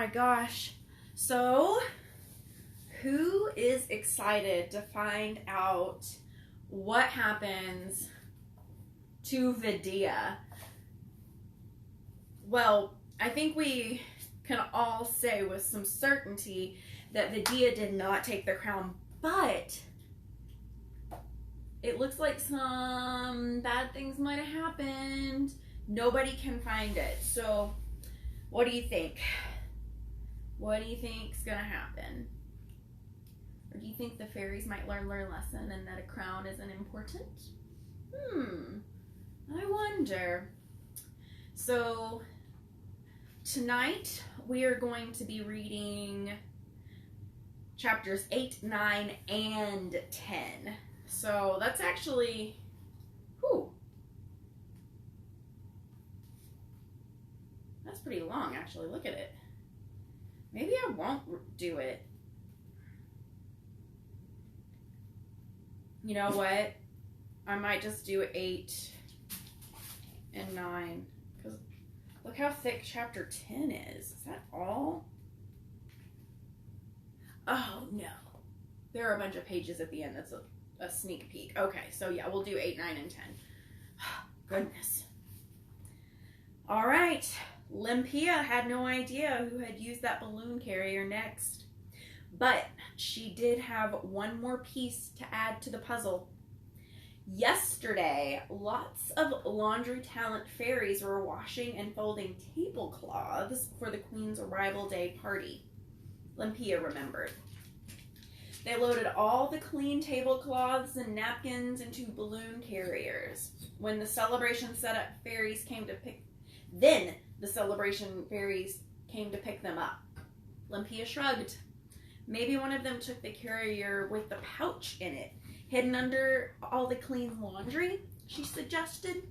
my gosh. So, who is excited to find out what happens to Vidia? Well, I think we can all say with some certainty that Vidia did not take the crown, but it looks like some bad things might have happened. Nobody can find it. So, what do you think? What do you think's gonna happen? Or do you think the fairies might learn their lesson and that a crown isn't important? I wonder. So, tonight we are going to be reading chapters 8, 9, and 10. So that's actually, that's pretty long actually. Look at it. Maybe I won't do it. You know what? I might just do 8 and 9. Because look how thick chapter 10 is. Is that all? Oh, no. There are a bunch of pages at the end. That's a sneak peek. Okay, so yeah, we'll do 8, 9, and 10. Goodness. All right. Limpia had no idea who had used that balloon carrier next. But she did have one more piece to add to the puzzle. Yesterday, lots of laundry talent fairies were washing and folding tablecloths for the Queen's arrival day party. Limpia remembered. They loaded all the clean tablecloths and napkins into balloon carriers. When the celebration setup fairies came to pick them up. Limpia shrugged. Maybe one of them took the carrier with the pouch in it, hidden under all the clean laundry, she suggested.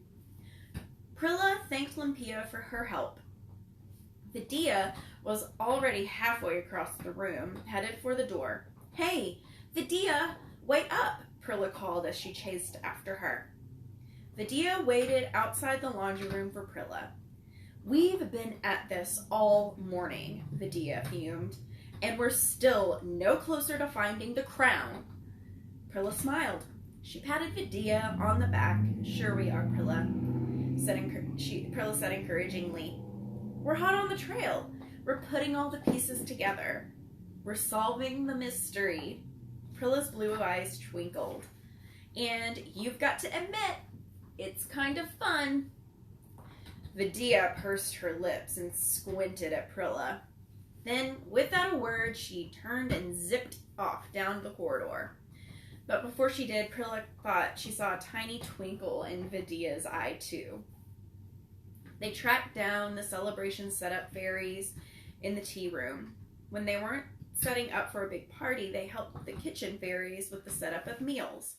Prilla thanked Limpia for her help. Vidia was already halfway across the room, headed for the door. Hey, Vidia, wait up, Prilla called as she chased after her. Vidia waited outside the laundry room for Prilla. We've been at this all morning, Vidia fumed, and we're still no closer to finding the crown. Prilla smiled. She patted Vidia on the back. Sure we are, Prilla, Prilla said encouragingly. We're hot on the trail. We're putting all the pieces together. We're solving the mystery. Prilla's blue eyes twinkled. And you've got to admit, it's kind of fun. Vidia pursed her lips and squinted at Prilla. Then, without a word, she turned and zipped off down the corridor. But before she did, Prilla thought she saw a tiny twinkle in Vidia's eye, too. They tracked down the celebration setup fairies in the tea room. When they weren't setting up for a big party, they helped the kitchen fairies with the setup of meals.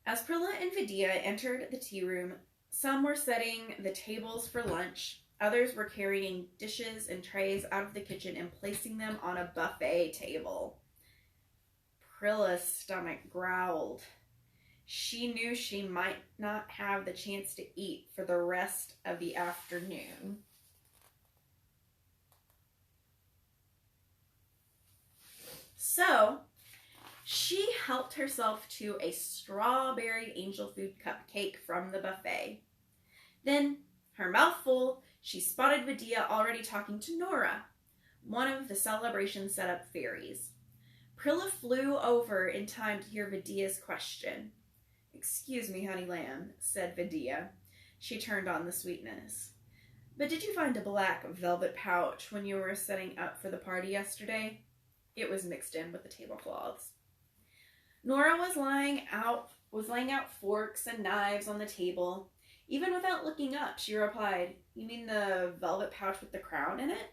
As Prilla and Vidia entered the tea room, some were setting the tables for lunch. Others were carrying dishes and trays out of the kitchen and placing them on a buffet table. Prilla's stomach growled. She knew she might not have the chance to eat for the rest of the afternoon. So, she helped herself to a strawberry angel food cupcake from the buffet. Then, her mouth full, she spotted Vidia already talking to Nora, one of the celebration setup fairies. Prilla flew over in time to hear Vidia's question. Excuse me, honey lamb, said Vidia. She turned on the sweetness. But did you find a black velvet pouch when you were setting up for the party yesterday? It was mixed in with the tablecloths. Nora was laying out forks and knives on the table. Even without looking up, she replied, You mean the velvet pouch with the crown in it?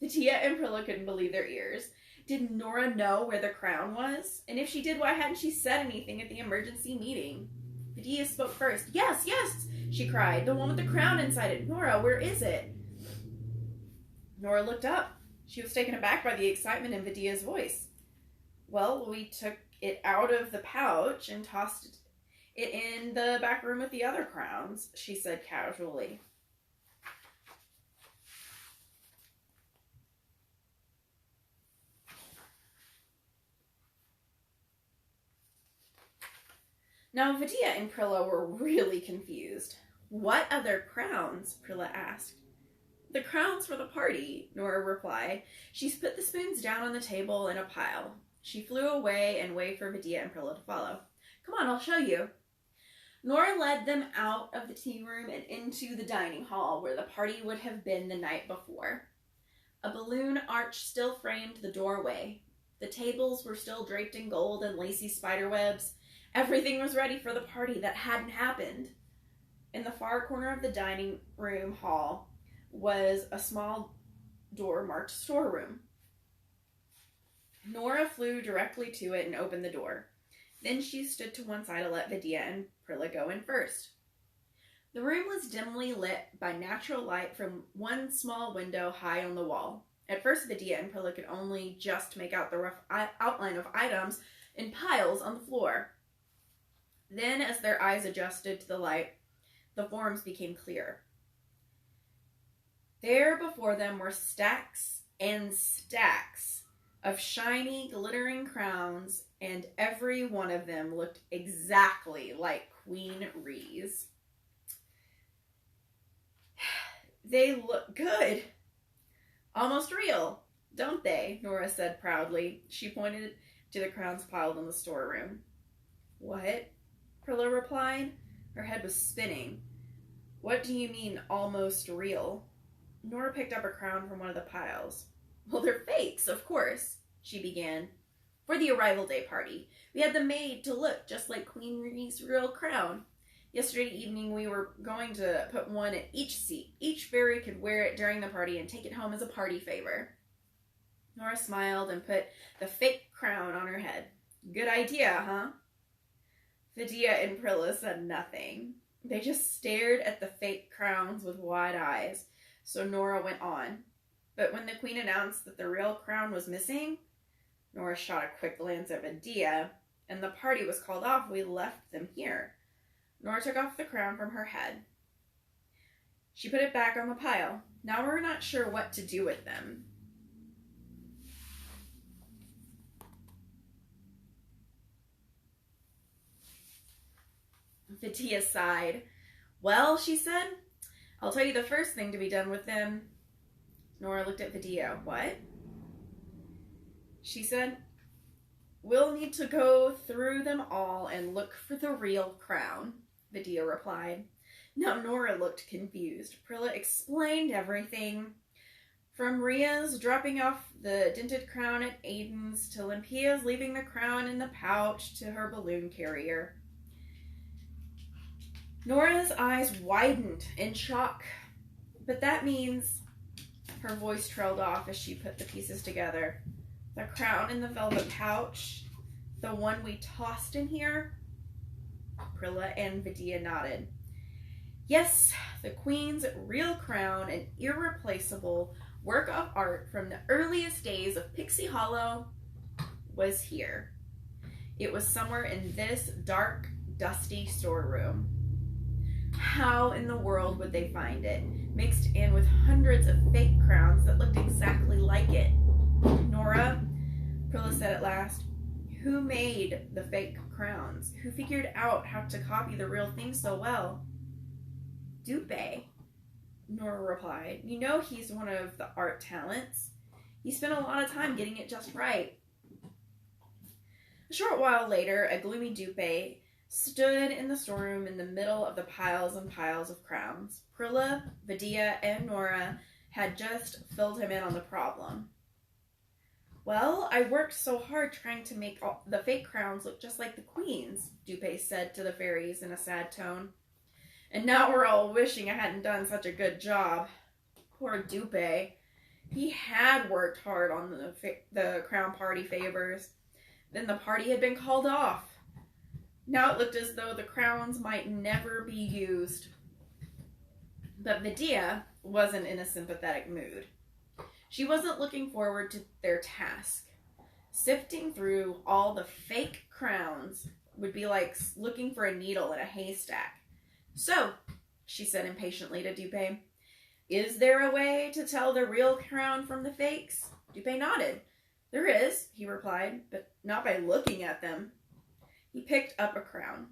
Vidia and Prilla couldn't believe their ears. Did Nora know where the crown was? And if she did, why hadn't she said anything at the emergency meeting? Vidia spoke first. Yes, she cried. The one with the crown inside it. Nora, where is it? Nora looked up. She was taken aback by the excitement in Vidia's voice. Well, we took it out of the pouch and tossed it in the back room with the other crowns, she said casually. Now, Vidia and Prilla were really confused. What other crowns? Prilla asked. The crowns for the party, Nora replied. She put the spoons down on the table in a pile. She flew away and waved for Vidia and Prilla to follow. Come on, I'll show you. Nora led them out of the tea room and into the dining hall where the party would have been the night before. A balloon arch still framed the doorway. The tables were still draped in gold and lacy spiderwebs. Everything was ready for the party that hadn't happened. In the far corner of the dining room hall was a small door marked storeroom. Nora flew directly to it and opened the door. Then she stood to one side to let Vidia and Prilla go in first. The room was dimly lit by natural light from one small window high on the wall. At first, Vidia and Prilla could only just make out the rough outline of items in piles on the floor. Then, as their eyes adjusted to the light, the forms became clear. There before them were stacks and stacks of shiny, glittering crowns, and every one of them looked exactly like Queen Rhee's. They look good. Almost real, don't they? Nora said proudly. She pointed to the crowns piled in the storeroom. What? Prilla replied. Her head was spinning. What do you mean, almost real? Nora picked up a crown from one of the piles. Well, they're fakes, of course, she began. For the arrival day party, we had them made to look just like Queen Rhee's real crown. Yesterday evening, we were going to put one at each seat. Each fairy could wear it during the party and take it home as a party favor. Nora smiled and put the fake crown on her head. Good idea, huh? Vidia and Prilla said nothing. They just stared at the fake crowns with wide eyes. So Nora went on. But when the queen announced that the real crown was missing, Nora shot a quick glance at Vidia, and the party was called off. We left them here. Nora took off the crown from her head. She put it back on the pile. Now we're not sure what to do with them. Vidia sighed. Well, she said, I'll tell you the first thing to be done with them. Nora looked at Vidia. What? She said, we'll need to go through them all and look for the real crown, Vidia replied. Now Nora looked confused. Prilla explained everything. From Ria's dropping off the dented crown at Aiden's to Limpia's leaving the crown in the pouch to her balloon carrier. Nora's eyes widened in shock. But that means... Her voice trailed off as she put the pieces together. The crown in the velvet pouch, the one we tossed in here? Prilla and Vidia nodded. Yes, the queen's real crown, an irreplaceable work of art from the earliest days of Pixie Hollow, was here. It was somewhere in this dark, dusty storeroom. How in the world would they find it, mixed in with hundreds of fake crowns that looked exactly like it? Nora, Prilla said at last, who made the fake crowns? Who figured out how to copy the real thing so well? Dupe, Nora replied. You know he's one of the art talents. He spent a lot of time getting it just right. A short while later, a gloomy Dupe stood in the storeroom in the middle of the piles and piles of crowns. Prilla, Vidia, and Nora had just filled him in on the problem. Well, I worked so hard trying to make all the fake crowns look just like the queen's, Dupe said to the fairies in a sad tone. And now we're all wishing I hadn't done such a good job. Poor Dupe. He had worked hard on the crown party favors. Then the party had been called off. Now it looked as though the crowns might never be used. But Vidia wasn't in a sympathetic mood. She wasn't looking forward to their task. Sifting through all the fake crowns would be like looking for a needle in a haystack. So, she said impatiently to Dupe, is there a way to tell the real crown from the fakes? Dupe nodded. There is, he replied, but not by looking at them. He picked up a crown.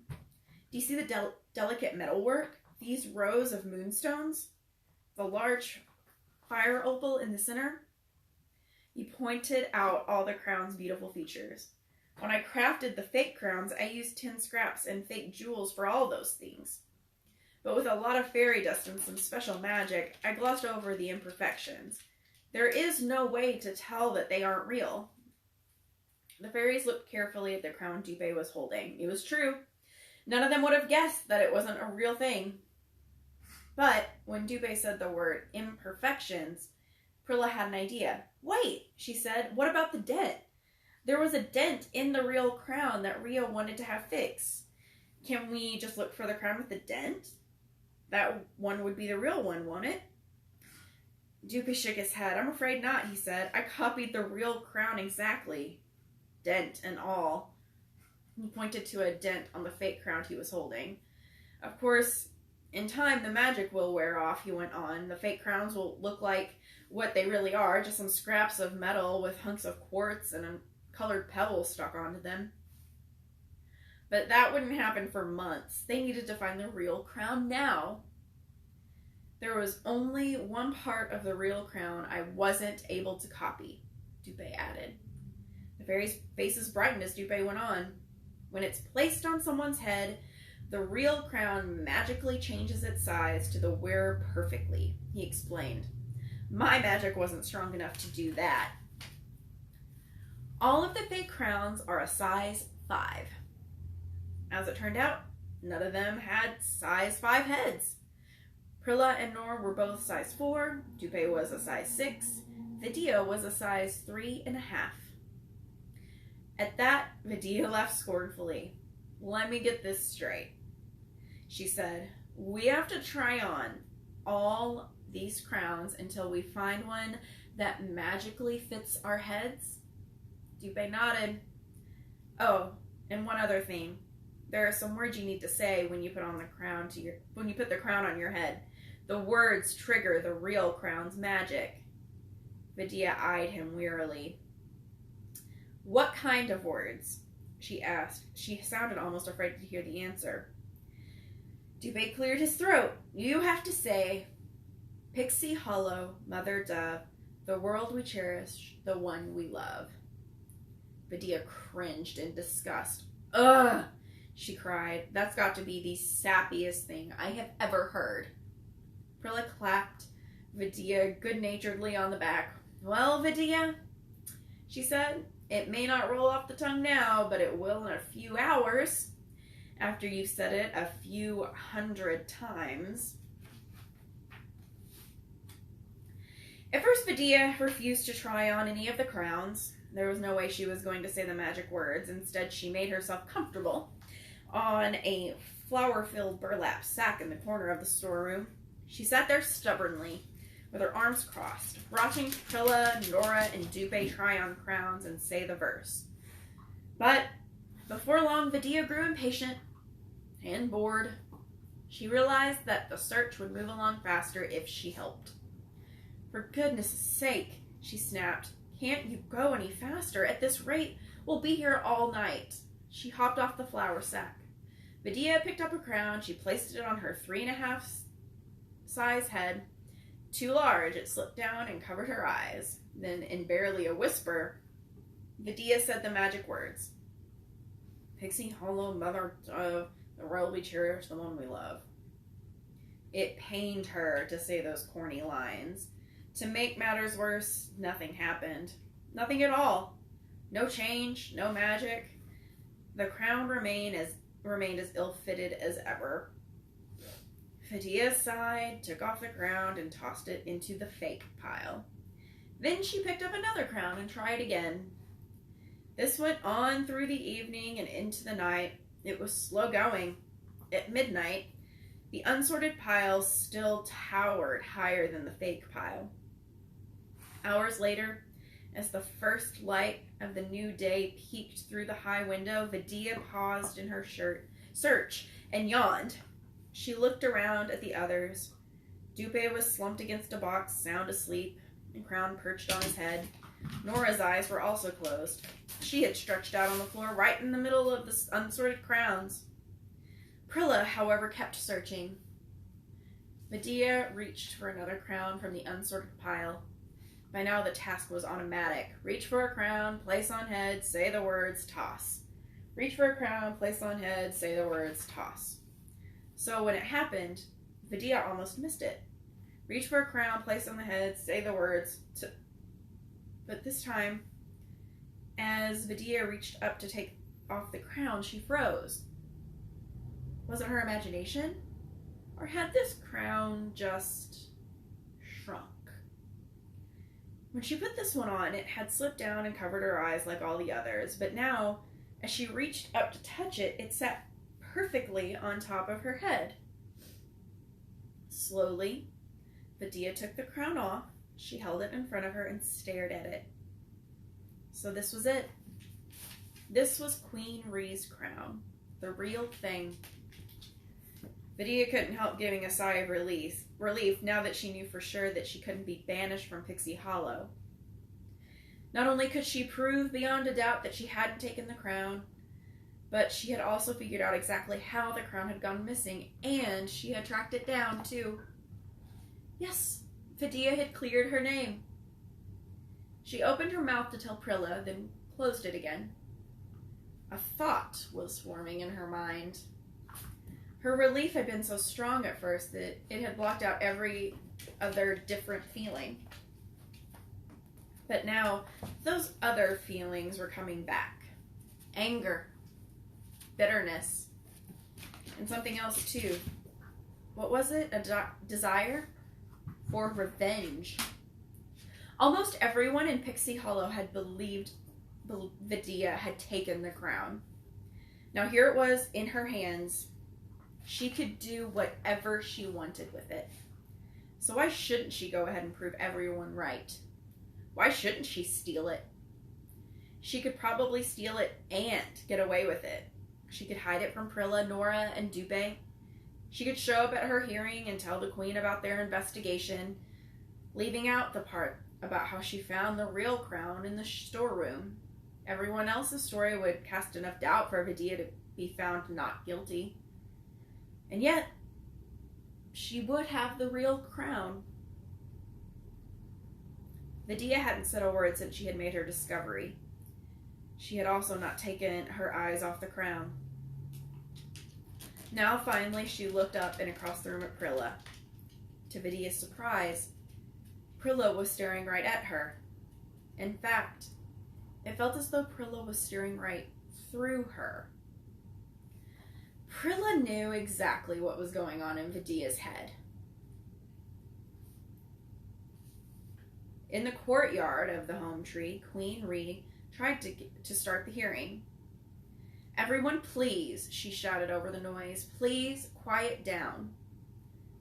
Do you see the delicate metalwork? These rows of moonstones? The large fire opal in the center? He pointed out all the crown's beautiful features. When I crafted the fake crowns, I used tin scraps and fake jewels for all those things. But with a lot of fairy dust and some special magic, I glossed over the imperfections. There is no way to tell that they aren't real. The fairies looked carefully at the crown Dupe was holding. It was true. None of them would have guessed that it wasn't a real thing. But when Dupe said the word imperfections, Prilla had an idea. Wait, she said, what about the dent? There was a dent in the real crown that Rio wanted to have fixed. Can we just look for the crown with the dent? That one would be the real one, won't it? Dupe shook his head. I'm afraid not, he said. I copied the real crown exactly. Dent and all. He pointed to a dent on the fake crown he was holding. Of course, in time, the magic will wear off, he went on. The fake crowns will look like what they really are, just some scraps of metal with hunks of quartz and a colored pebbles stuck onto them. But that wouldn't happen for months. They needed to find the real crown now. There was only one part of the real crown I wasn't able to copy, Dupe added. The fairy's faces brightened as Dupe went on. When it's placed on someone's head, the real crown magically changes its size to the wearer perfectly, he explained. My magic wasn't strong enough to do that. All of the fake crowns are a size 5. As it turned out, none of them had size 5 heads. Prilla and Nor were both size 4, Dupe was a size 6, Vidia was a size 3.5. At that, Vidia laughed scornfully. Let me get this straight, she said. We have to try on all these crowns until we find one that magically fits our heads? Dupe nodded. Oh, and one other thing. There are some words you need to say when you put the crown on your head. The words trigger the real crown's magic. Vidia eyed him wearily. What kind of words? She asked. She sounded almost afraid to hear the answer. Dupe cleared his throat. You have to say, Pixie Hollow, Mother Dove, the world we cherish, the one we love. Vidia cringed in disgust. Ugh, she cried. That's got to be the sappiest thing I have ever heard. Prilla clapped Vidia good-naturedly on the back. Well, Vidia, she said, it may not roll off the tongue now, but it will in a few hours, after you've said it a few 100 times. At first, Vidia refused to try on any of the crowns. There was no way she was going to say the magic words. Instead, she made herself comfortable on a flour-filled burlap sack in the corner of the storeroom. She sat there stubbornly, with her arms crossed, watching Prilla, Nora, and Dupe try on crowns and say the verse. But before long, Vidia grew impatient and bored. She realized that the search would move along faster if she helped. For goodness' sake, she snapped, can't you go any faster? At this rate, we'll be here all night. She hopped off the flour sack. Vidia picked up a crown. She placed it on her 3.5 size head. Too large, it slipped down and covered her eyes. Then, in barely a whisper, Vidia said the magic words. Pixie Hollow, Mother Dove, the world we cherish, the one we love. It pained her to say those corny lines. To make matters worse, nothing happened. Nothing at all. No change, no magic. The crown remained as ill-fitted as ever. Vidia sighed, took off the crown, and tossed it into the fake pile. Then she picked up another crown and tried again. This went on through the evening and into the night. It was slow going. At midnight, the unsorted pile still towered higher than the fake pile. Hours later, as the first light of the new day peeked through the high window, Vidia paused in her search and yawned. She looked around at the others. Dupe was slumped against a box, sound asleep, and crown perched on his head. Nora's eyes were also closed. She had stretched out on the floor right in the middle of the unsorted crowns. Prilla, however, kept searching. Vidia reached for another crown from the unsorted pile. By now the task was automatic. Reach for a crown, place on head, say the words, toss. Reach for a crown, place on head, say the words, toss. So when it happened, Vidia almost missed it. Reach for a crown, place on the head, say the words, But this time, as Vidia reached up to take off the crown, she froze. Was it her imagination? Or had this crown just shrunk? When she put this one on, it had slipped down and covered her eyes like all the others, but now, as she reached up to touch it, it sat perfectly on top of her head. Slowly, Vidia took the crown off. She held it in front of her and stared at it. So this was it. This was Queen Rhee's crown, the real thing. Vidia couldn't help giving a sigh of relief now that she knew for sure that she couldn't be banished from Pixie Hollow. Not only could she prove beyond a doubt that she hadn't taken the crown, but she had also figured out exactly how the crown had gone missing, and she had tracked it down, too. Yes, Vidia had cleared her name. She opened her mouth to tell Prilla, then closed it again. A thought was forming in her mind. Her relief had been so strong at first that it had blocked out every other different feeling. But now, those other feelings were coming back. Anger, bitterness, and something else too. What was it? A desire for revenge. Almost everyone in Pixie Hollow had believed Vidia had taken the crown. Now here it was in her hands. She could do whatever she wanted with it. So why shouldn't she go ahead and prove everyone right? Why shouldn't she steal it? She could probably steal it and get away with it. She could hide it from Prilla, Nora, and Dube. She could show up at her hearing and tell the Queen about their investigation, leaving out the part about how she found the real crown in the storeroom. Everyone else's story would cast enough doubt for Vidia to be found not guilty. And yet, she would have the real crown. Vidia hadn't said a word since she had made her discovery. She had also not taken her eyes off the crown. Now, finally, she looked up and across the room at Prilla. To Vidia's surprise, Prilla was staring right at her. In fact, it felt as though Prilla was staring right through her. Prilla knew exactly what was going on in Vidia's head. In the courtyard of the home tree, Queen Rhee tried to start the hearing. "Everyone, please," she shouted over the noise. "Please quiet down."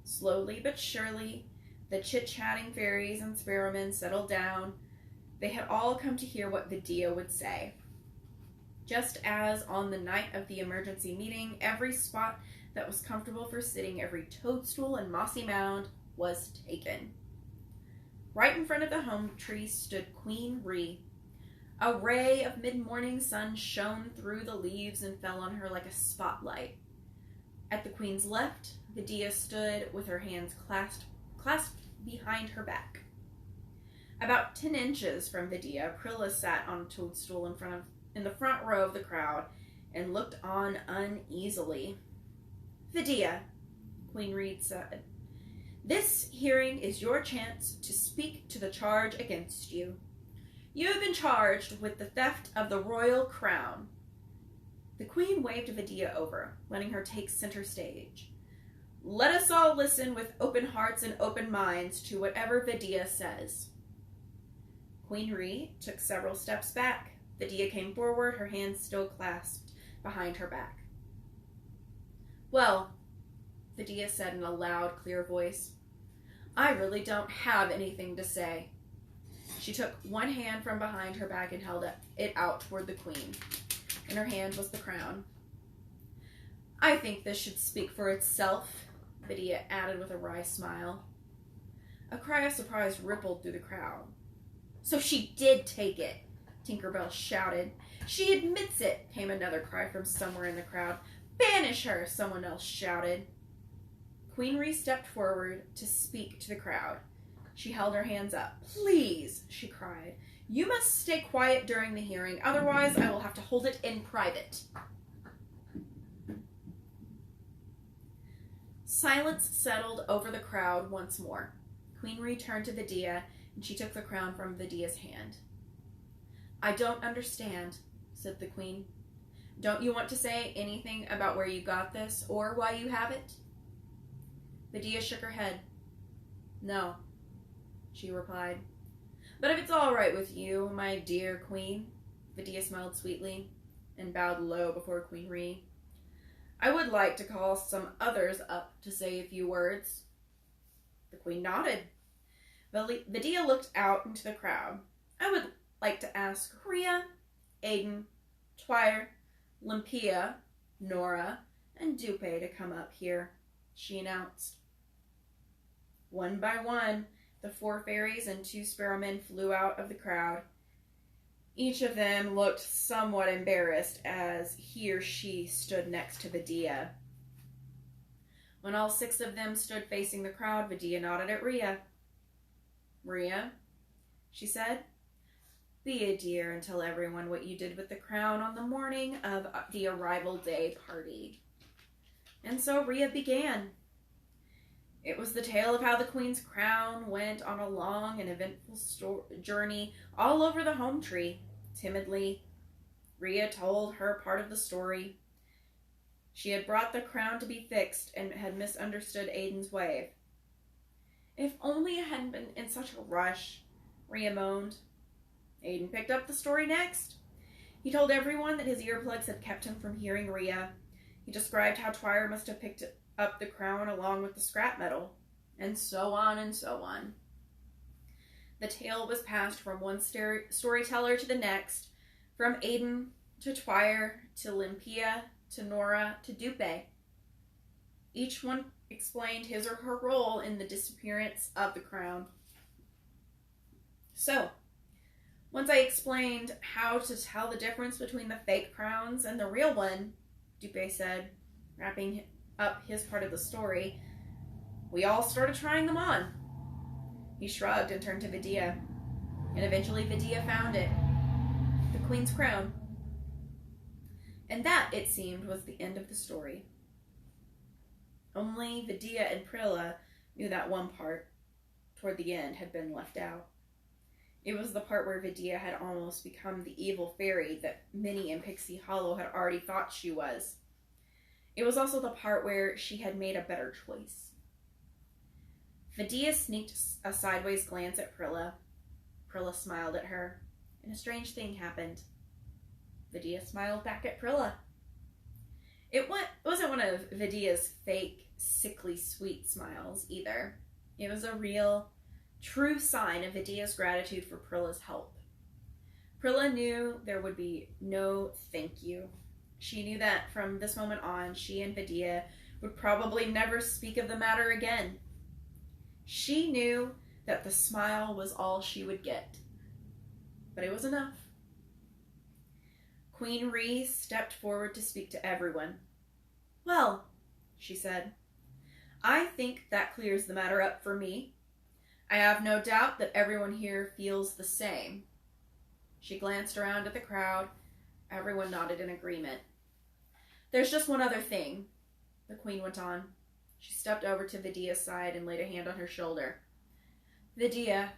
Slowly but surely, the chit-chatting fairies and sparrowmen settled down. They had all come to hear what Vidia would say. Just as on the night of the emergency meeting, every spot that was comfortable for sitting, every toadstool and mossy mound was taken. Right in front of the home tree stood Queen Rhee. A ray of mid-morning sun shone through the leaves and fell on her like a spotlight. At the Queen's left, Vidia stood with her hands clasped behind her back. About 10 inches from Vidia, Prilla sat on a toadstool in the front row of the crowd and looked on uneasily. "Vidia," Queen Rhee said, "this hearing is your chance to speak to the charge against you. You have been charged with the theft of the royal crown." The Queen waved Vidia over, letting her take center stage. "Let us all listen with open hearts and open minds to whatever Vidia says." Queen Rhee took several steps back. Vidia came forward, her hands still clasped behind her back. "Well," Vidia said in a loud, clear voice, "I really don't have anything to say." She took one hand from behind her back and held it out toward the Queen. In her hand was the crown. "I think this should speak for itself," Vidia added with a wry smile. A cry of surprise rippled through the crowd. "So she did take it!" Tinkerbell shouted. "She admits it!" came another cry from somewhere in the crowd. Banish her, someone else shouted. Queen Ree stepped forward to speak to the crowd. She held her hands up. Please, she cried. You must stay quiet during the hearing, otherwise I will have to hold it in private. Silence settled over the crowd once more. Queen Ree turned to Vidia, and she took the crown from Vidia's hand. I don't understand, said the queen. Don't you want to say anything about where you got this, or why you have it? Vidia shook her head. No, she replied. But if it's all right with you, my dear queen, Vidia smiled sweetly and bowed low before Queen Ree, I would like to call some others up to say a few words. The queen nodded. Vidia looked out into the crowd. I would like to ask Rhea, Aiden, Twire, Limpia, Nora, and Dupe to come up here, she announced. One by one, the 4 fairies and 2 sparrowmen flew out of the crowd. Each of them looked somewhat embarrassed as he or she stood next to Vidia. When all 6 of them stood facing the crowd, Vidia nodded at Rhea. Rhea, she said, be a dear and tell everyone what you did with the crown on the morning of the arrival day party. And so Rhea began. It was the tale of how the queen's crown went on a long and eventful journey all over the home tree. Timidly, Rhea told her part of the story. She had brought the crown to be fixed and had misunderstood Aiden's wave. If only it hadn't been in such a rush, Rhea moaned. Aiden picked up the story next. He told everyone that his earplugs had kept him from hearing Rhea. He described how Twire must have picked up the crown along with the scrap metal, and so on and so on. The tale was passed from one storyteller to the next, from Aiden to Twire to Limpia to Nora to Dupe. Each one explained his or her role in the disappearance of the crown. So, once I explained how to tell the difference between the fake crowns and the real one, Dupe said, wrapping up his part of the story, we all started trying them on. He shrugged and turned to Vidia, and eventually Vidia found it, the queen's crown. And that, it seemed, was the end of the story. Only Vidia and Prilla knew that one part, toward the end, had been left out. It was the part where Vidia had almost become the evil fairy that Minnie and Pixie Hollow had already thought she was. It was also the part where she had made a better choice. Vidia sneaked a sideways glance at Prilla. Prilla smiled at her, and a strange thing happened. Vidia smiled back at Prilla. It wasn't one of Vidia's fake, sickly sweet smiles either. It was a real, true sign of Vidia's gratitude for Prilla's help. Prilla knew there would be no thank you. She knew that from this moment on, she and Vidia would probably never speak of the matter again. She knew that the smile was all she would get. But it was enough. Queen Ree stepped forward to speak to everyone. Well, she said, I think that clears the matter up for me. I have no doubt that everyone here feels the same. She glanced around at the crowd. Everyone nodded in agreement. There's just one other thing, the queen went on. She stepped over to Vidia's side and laid a hand on her shoulder. Vidia,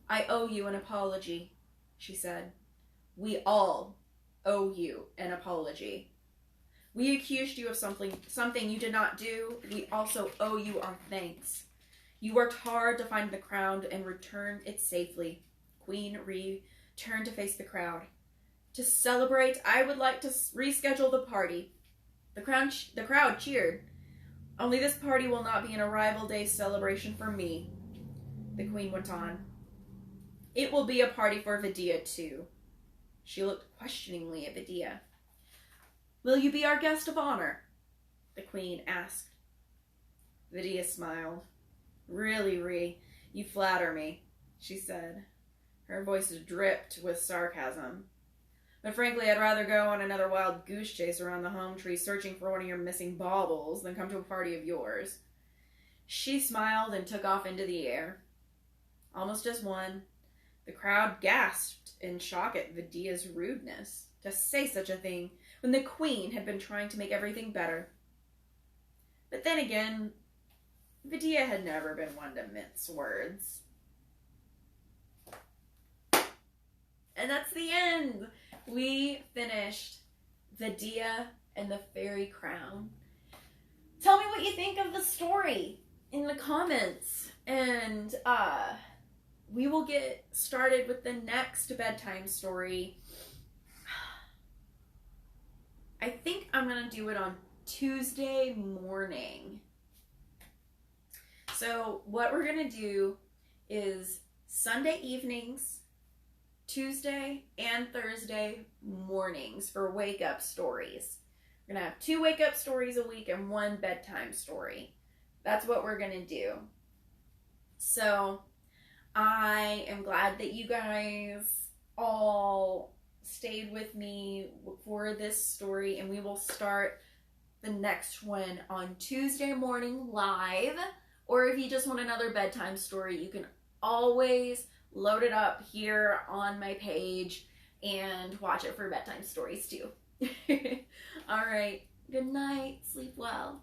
I owe you an apology, she said. We all owe you an apology. We accused you of something you did not do. We also owe you our thanks. You worked hard to find the crown and return it safely. Queen Ree turned to face the crowd. To celebrate, I would like to reschedule the party. The crowd cheered. Only this party will not be an arrival day celebration for me, the queen went on. It will be a party for Vidia, too. She looked questioningly at Vidia. Will you be our guest of honor? The queen asked. Vidia smiled. Really, Ree, you flatter me, she said. Her voice dripped with sarcasm. But frankly, I'd rather go on another wild goose chase around the home tree searching for one of your missing baubles than come to a party of yours. She smiled and took off into the air. Almost as one, the crowd gasped in shock at Vidia's rudeness to say such a thing when the queen had been trying to make everything better. But then again, Vidia had never been one to mince words. And that's the end. We finished Vidia and the Fairy Crown. Tell me what you think of the story in the comments. And we will get started with the next bedtime story. I think I'm going to do it on Tuesday morning. So what we're going to do is Sunday evenings, Tuesday and Thursday mornings for wake-up stories. We're going to have 2 wake-up stories a week and 1 bedtime story. That's what we're going to do. So I am glad that you guys all stayed with me for this story, and we will start the next one on Tuesday morning live. Or if you just want another bedtime story, you can always load it up here on my page and watch it for bedtime stories too. All right. Good night. Sleep well.